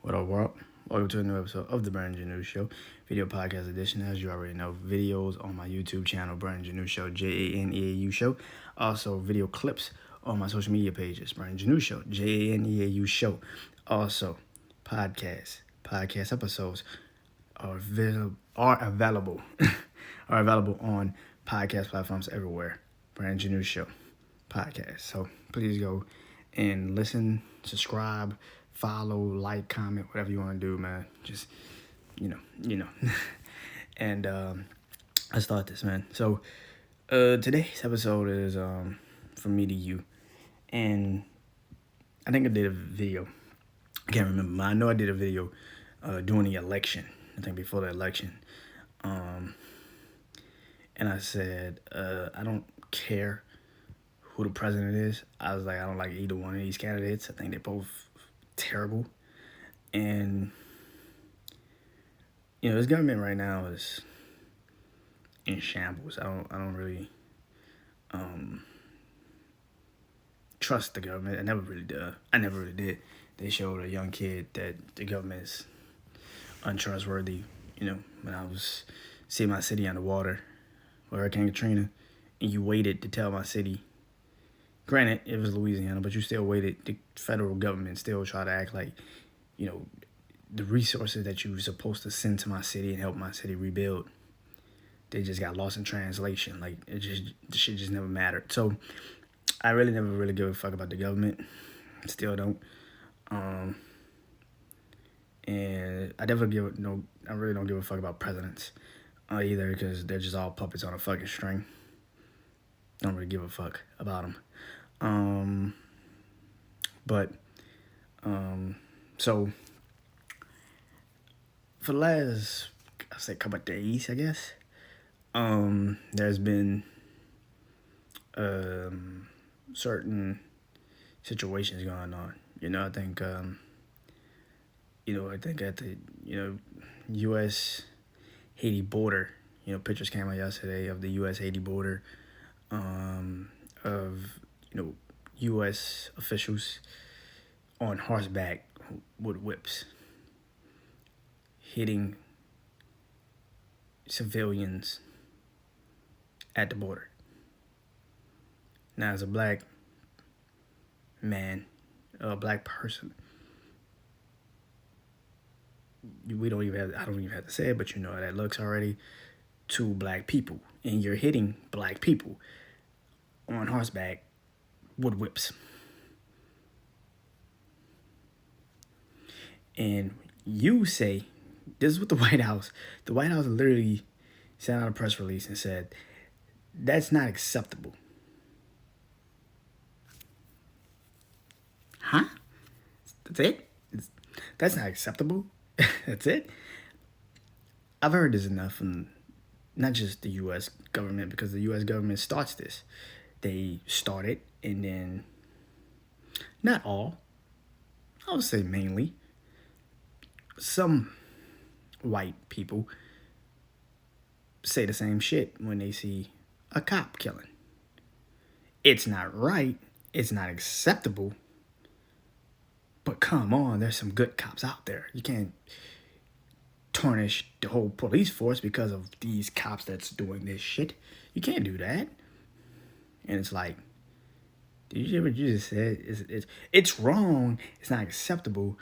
What up, world? Welcome to a new episode of the Brandon Janu Show, video podcast edition. As you already know, videos on my YouTube channel, Brandon Janu Show, Janeau Show. Also, video clips on my social media pages, Brandon Janu Show, Janeau Show. Also, podcast episodes are available on podcast platforms everywhere. Brandon Janu Show podcast. So please go and listen, subscribe, follow, like, comment, whatever you want to do, man. Just, you know. And let's start this, man. So today's episode is from me to you. And I think I did a video. I can't remember, but I know I did a video during the election. I think before the election. And I said, I don't care who the president is. I was like, I don't like either one of these candidates. I think they're both terrible. And this government right now is in shambles. I don't really trust the government. I never really did. They showed a young kid that the government is untrustworthy. When I was seeing my city underwater with Hurricane Katrina, and you waited to tell my city. Granted, it was Louisiana, but you still waited. The federal government still try to act like, the resources that you were supposed to send to my city and help my city rebuild, they just got lost in translation. Like, the shit just never mattered. So, I really never really give a fuck about the government. Still don't. And I really don't give a fuck about presidents either, because they're just all puppets on a fucking string. Don't really give a fuck about them. So for the last, I'll say, couple of days, I guess, there's been certain situations going on. I think at the U.S. Haiti border, pictures came out yesterday of the U.S. Haiti border, of U.S. officials on horseback with whips hitting civilians at the border. Now, as a black man, a black person, I don't even have to say it, but you know how that looks already. Two black people, and you're hitting black people on horseback with whips. And you say, this is what the White House literally sent out a press release and said, that's not acceptable. Huh? That's it? That's not acceptable? That's it? I've heard this enough from not just the U.S. government, because the U.S. government starts this. They start it, and then, not all, I would say mainly, some white people say the same shit when they see a cop killing. It's not right. It's not acceptable. But come on, there's some good cops out there. You can't tarnish the whole police force because of these cops that's doing this shit. You can't do that. And it's like, did you hear what you just said? It's wrong. It's not acceptable.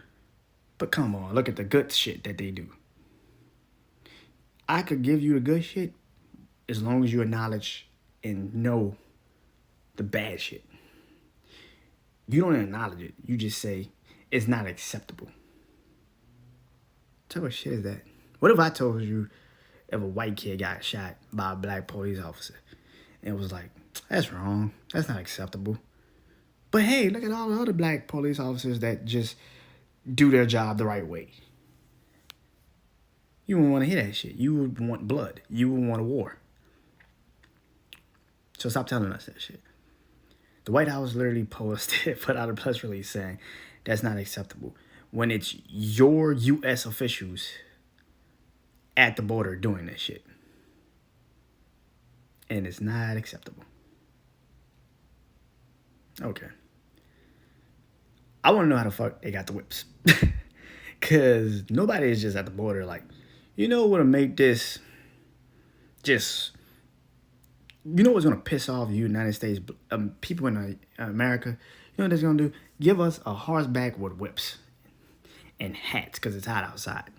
But come on, look at the good shit that they do. I could give you the good shit as long as you acknowledge and know the bad shit. You don't acknowledge it. You just say, it's not acceptable. What type of shit is that? What if I told you if a white kid got shot by a black police officer and it was like, that's wrong. That's not acceptable. But hey, look at all the other black police officers that just do their job the right way. You wouldn't want to hear that shit. You would want blood. You would want a war. So stop telling us that shit. The White House literally put out a press release saying that's not acceptable when it's your U.S. officials at the border doing this shit. And it's not acceptable. Okay. I want to know how the fuck they got the whips. Because nobody is just at the border like, you know what'll make this just, you know what's going to piss off the United States, people in America? You know what that's going to do? Give us a horseback with whips and hats because it's hot outside.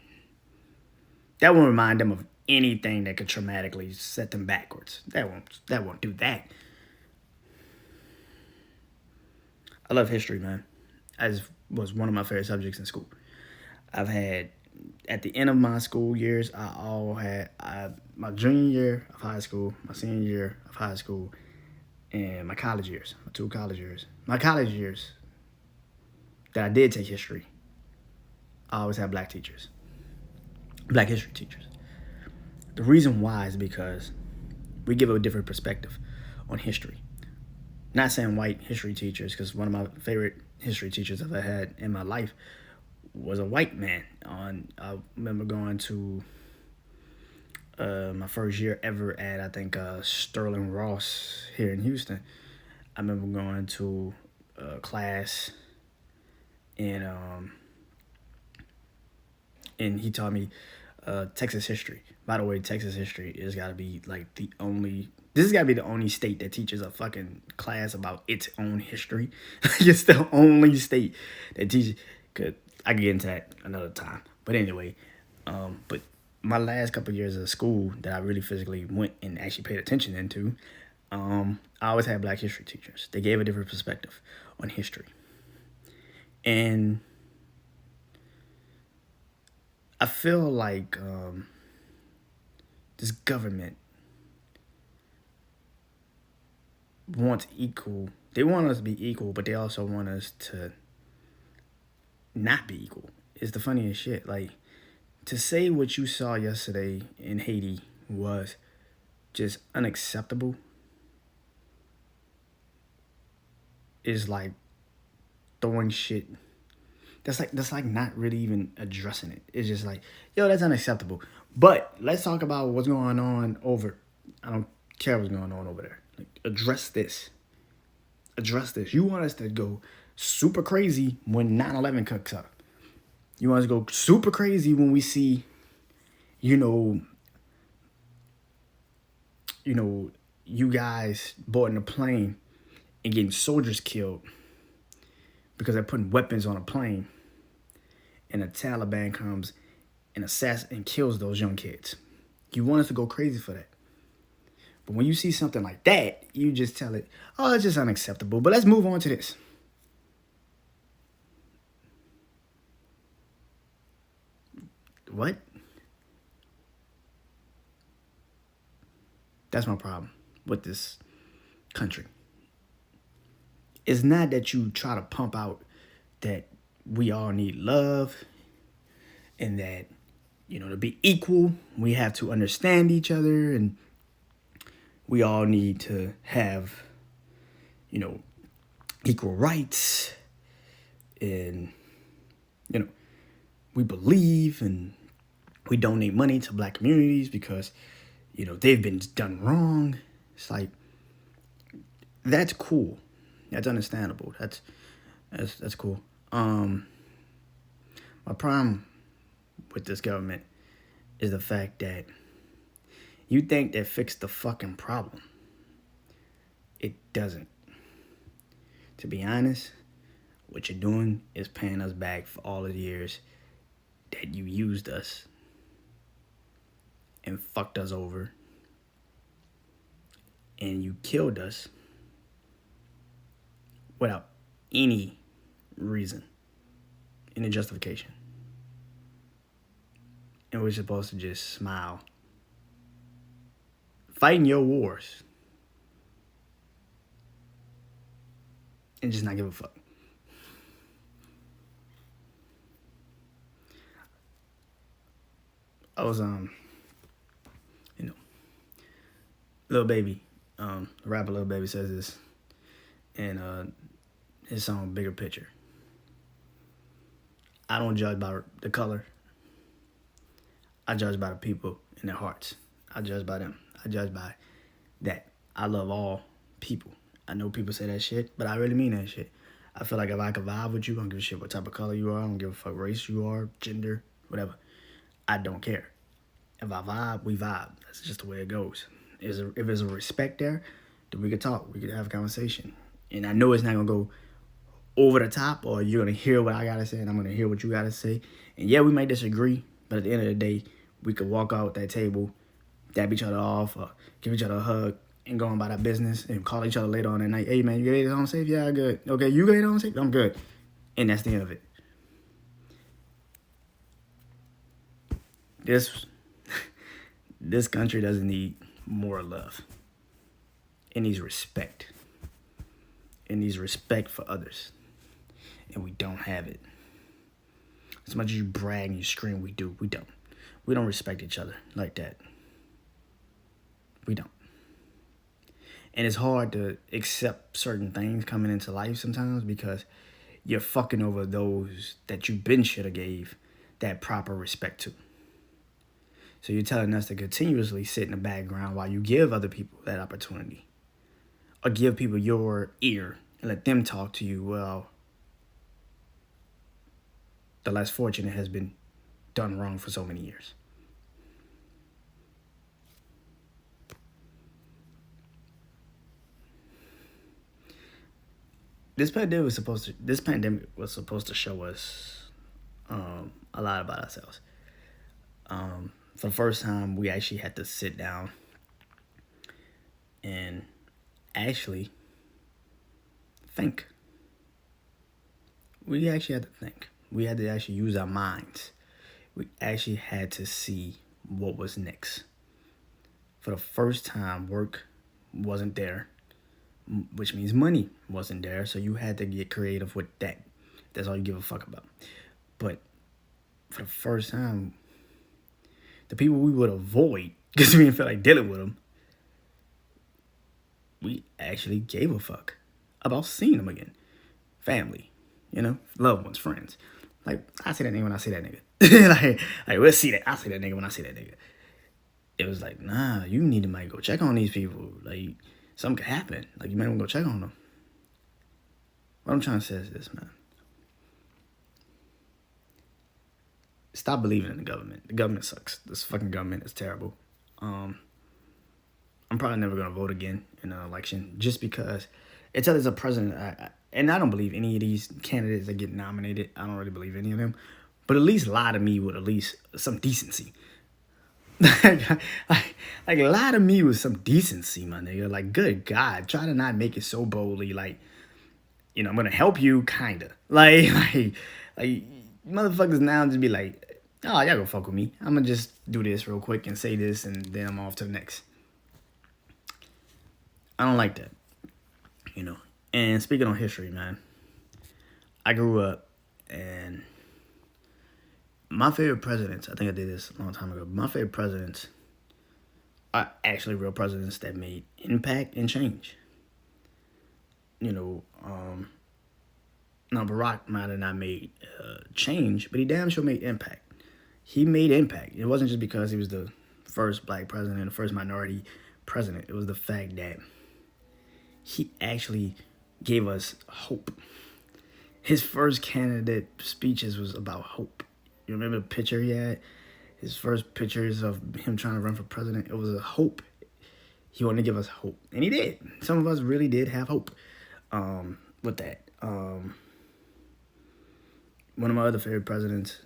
That won't remind them of anything that could traumatically set them backwards. That won't do that. I love history, man. As was one of my favorite subjects in school. I've had, at the end of my school years, my junior year of high school, my senior year of high school, and my college years, my 2 college years. My college years that I did take history, I always had black teachers, black history teachers. The reason why is because we give a different perspective on history. Not saying white history teachers, because one of my favorite history teachers I've ever had in my life was a white man. I remember going to my first year ever at, I think, Sterling Ross here in Houston. I remember going to a class and he taught me Texas history. By the way, Texas history has got to be like this has got to be the only state that teaches a fucking class about its own history. It's the only state that teaches. I can get into that another time. But anyway, but my last couple of years of school that I really physically went and actually paid attention into, I always had black history teachers. They gave a different perspective on history. And I feel like this government wants equal. They want us to be equal, but they also want us to not be equal. It's the funniest shit. Like, to say what you saw yesterday in Haiti was just unacceptable is like throwing shit. That's like not really even addressing it. It's just like, yo, that's unacceptable. But let's talk about what's going on over. I don't care what's going on over there. Like, address this. Address this. You want us to go super crazy when 9/11 cooks up. You want us to go super crazy when we see, you guys boarding a plane and getting soldiers killed because they're putting weapons on a plane, and the Taliban comes and kills those young kids. You want us to go crazy for that. But when you see something like that, you just tell it, oh, it's just unacceptable. But let's move on to this. What? That's my problem with this country. It's not that you try to pump out that we all need love and that, to be equal, we have to understand each other and we all need to have, equal rights and, we believe and we donate money to black communities because, they've been done wrong. It's like, that's cool. That's understandable. That's cool. My problem with this government is the fact that you think that fixed the fucking problem. It doesn't. To be honest, what you're doing is paying us back for all of the years that you used us and fucked us over and you killed us without any reason, any justification. And we're supposed to just smile. Fighting your wars. And just not give a fuck. I was, Lil Baby, rapper Lil Baby says this in his song Bigger Picture. I don't judge by the color. I judge by the people in their hearts. I judge by them. I judge by that. I love all people. I know people say that shit, but I really mean that shit. I feel like if I can vibe with you, I don't give a shit what type of color you are. I don't give a fuck race you are, gender, whatever. I don't care. If I vibe, we vibe. That's just the way it goes. If there's a respect there, then we could talk. We could have a conversation. And I know it's not going to go over the top, or you're going to hear what I got to say and I'm going to hear what you got to say. And yeah, we might disagree, but at the end of the day, we could walk out that table, dab each other off, or give each other a hug, and go on about our business, and call each other later on that night. Hey, man, you made it home safe? Yeah, good. Okay, you made it home safe? I'm good. And that's the end of it. This country doesn't need more love. It needs respect. It needs respect for others. And we don't have it. As much as you brag and you scream, we do. We don't. We don't respect each other like that. We don't. And it's hard to accept certain things coming into life sometimes because you're fucking over those that you been should have gave that proper respect to. So you're telling us to continuously sit in the background while you give other people that opportunity. Or give people your ear and let them talk to you. Well, the less fortunate has been done wrong for so many years. This pandemic was supposed to show us a lot about ourselves. For the first time, we actually had to sit down and actually think. We actually had to think. We had to actually use our minds. We actually had to see what was next. For the first time, work wasn't there, which means money wasn't there. So you had to get creative with that. That's all you give a fuck about. But for the first time, the people we would avoid because we didn't feel like dealing with them, we actually gave a fuck about seeing them again. Family, loved ones, friends. Like, I say that nigga when I see that nigga. like we'll see that. I say that nigga when I see that nigga. It was like, nah, you need to might go check on these people. Like, something could happen. Like, you might want to go check on them. What I'm trying to say is this, man. Stop believing in the government. The government sucks. This fucking government is terrible. I'm probably never going to vote again in an election just because until there's a president, and I don't believe any of these candidates that get nominated. I don't really believe any of them. But at least lie to me with at least some decency. like lie to me with some decency, my nigga. Like, good God, try to not make it so boldly. Like, I'm gonna help you, kinda. Like motherfuckers now just be like, oh, y'all go fuck with me. I'm gonna just do this real quick and say this, and then I'm off to the next. I don't like that, And speaking on history, man, I grew up and my favorite presidents, I think I did this a long time ago. My favorite presidents are actually real presidents that made impact and change. Now Barack might have not made change, but he damn sure made impact. He made impact. It wasn't just because he was the first black president, the first minority president. It was the fact that he actually gave us hope. His first candidate speeches was about hope. You remember the picture he had? His first pictures of him trying to run for president. It was a hope. He wanted to give us hope. And he did. Some of us really did have hope with that. One of my other favorite presidents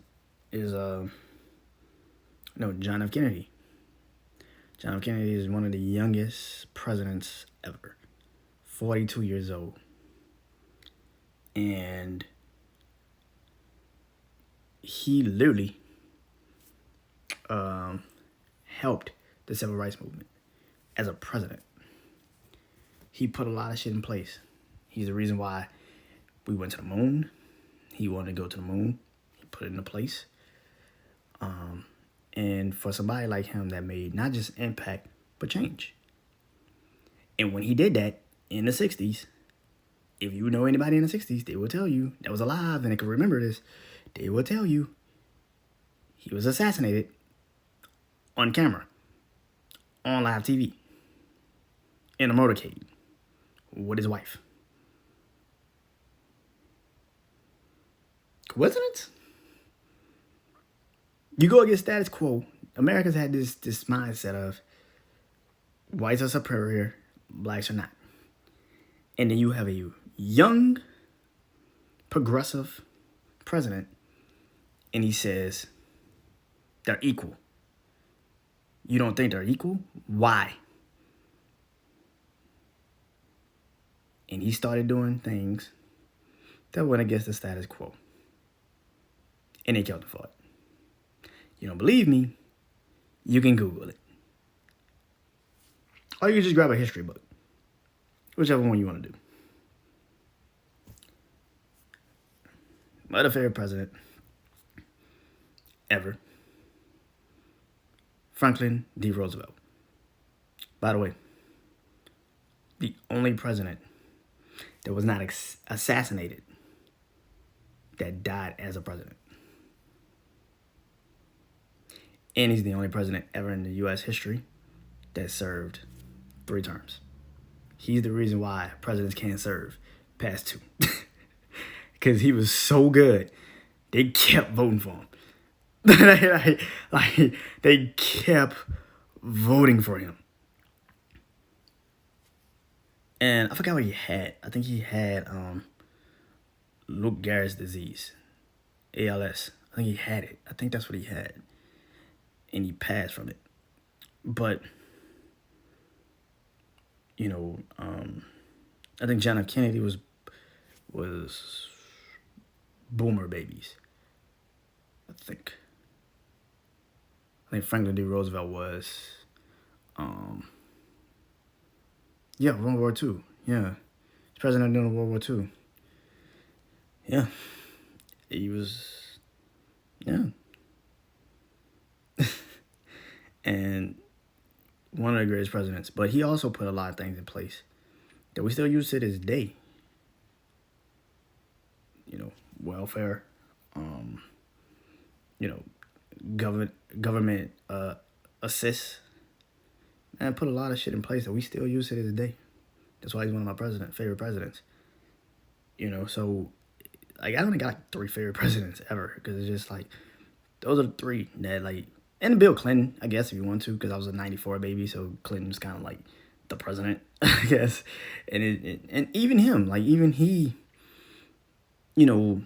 is John F. Kennedy. John F. Kennedy is one of the youngest presidents ever. 42 years old. And he literally helped the civil rights movement as a president. He put a lot of shit in place. He's the reason why we went to the moon. He wanted to go to the moon. He put it into place. And for somebody like him that made not just impact, but change. And when he did that in the 60s, if you know anybody in the 60s, they will tell you that was alive and they can remember this. They will tell you he was assassinated on camera, on live TV, in a motorcade with his wife. Coincidence? You go against status quo. America's had this mindset of whites are superior, blacks are not. And then you have a young, progressive president, and he says they're equal. You don't think they're equal? Why? And he started doing things that went against the status quo. And they killed him for it. You don't believe me? You can Google it. Or you can just grab a history book. Whichever one you want to do. My other favorite president ever, Franklin D. Roosevelt. By the way, the only president that was not assassinated that died as a president. And he's the only president ever in the U.S. history that served 3 terms. He's the reason why presidents can't serve past 2. Because he was so good, they kept voting for him. like, they kept voting for him. And I forgot what he had. I think he had Lou Gehrig's disease, ALS. I think he had it. I think that's what he had. And he passed from it. But, you know, I think John F. Kennedy was boomer babies. I think Franklin D. Roosevelt was, World War II. Yeah. He's president during World War II. Yeah. He was, yeah. And one of the greatest presidents. But he also put a lot of things in place that we still use to this day. You know, welfare, you know, government assist, and put a lot of shit in place that we still use to this day. That's why he's one of my favorite presidents. You know, so like I only got like 3 favorite presidents ever because it's just like those are the 3 that like, and Bill Clinton, I guess if you want to, because I was a '94 baby, so Clinton's kind of like the president, I guess, and even him, like even he, you know,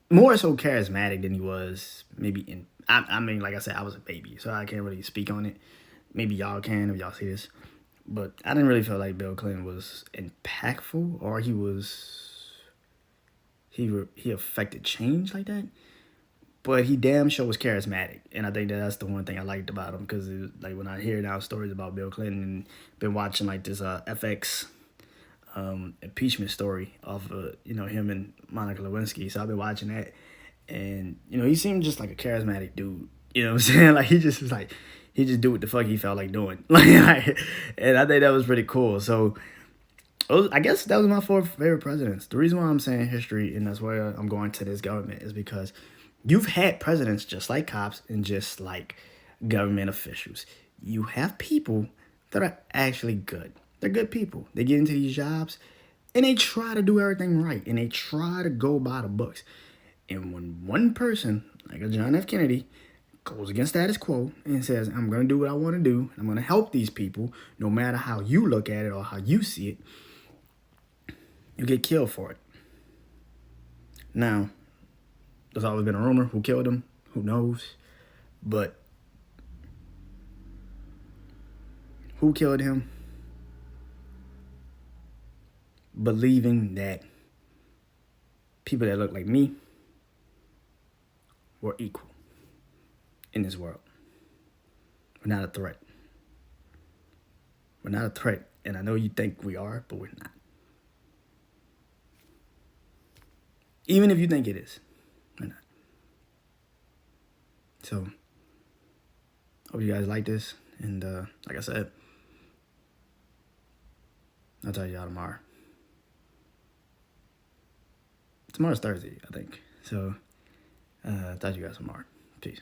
more so charismatic than he was maybe in. I mean, like I said, I was a baby, so I can't really speak on it. Maybe y'all can if y'all see this. But I didn't really feel like Bill Clinton was impactful or he affected change like that. But he damn sure was charismatic. And I think that's the one thing I liked about him. Because like when I hear now stories about Bill Clinton and been watching like this FX impeachment story of, you know, him and Monica Lewinsky. So I've been watching that. And, you know, he seemed just like a charismatic dude. You know what I'm saying? Like he just was like, he just do what the fuck he felt like doing. Like, and I think that was pretty cool. So I guess that was my 4 favorite presidents. The reason why I'm saying history and that's why I'm going to this government is because you've had presidents just like cops and just like government officials. You have people that are actually good. They're good people. They get into these jobs and they try to do everything right and they try to go by the books. And when one person, like a John F. Kennedy, goes against status quo and says, I'm going to do what I want to do. I'm going to help these people no matter how you look at it or how you see it. You get killed for it. Now, there's always been a rumor who killed him. Who knows? But who killed him? Believing that people that look like me were equal in this world. We're not a threat. We're not a threat. And I know you think we are, but we're not. Even if you think it is, we're not. So, hope you guys like this. And like I said, I'll tell y'all tomorrow. Tomorrow's Thursday, I think. So, talk to you guys tomorrow. Peace.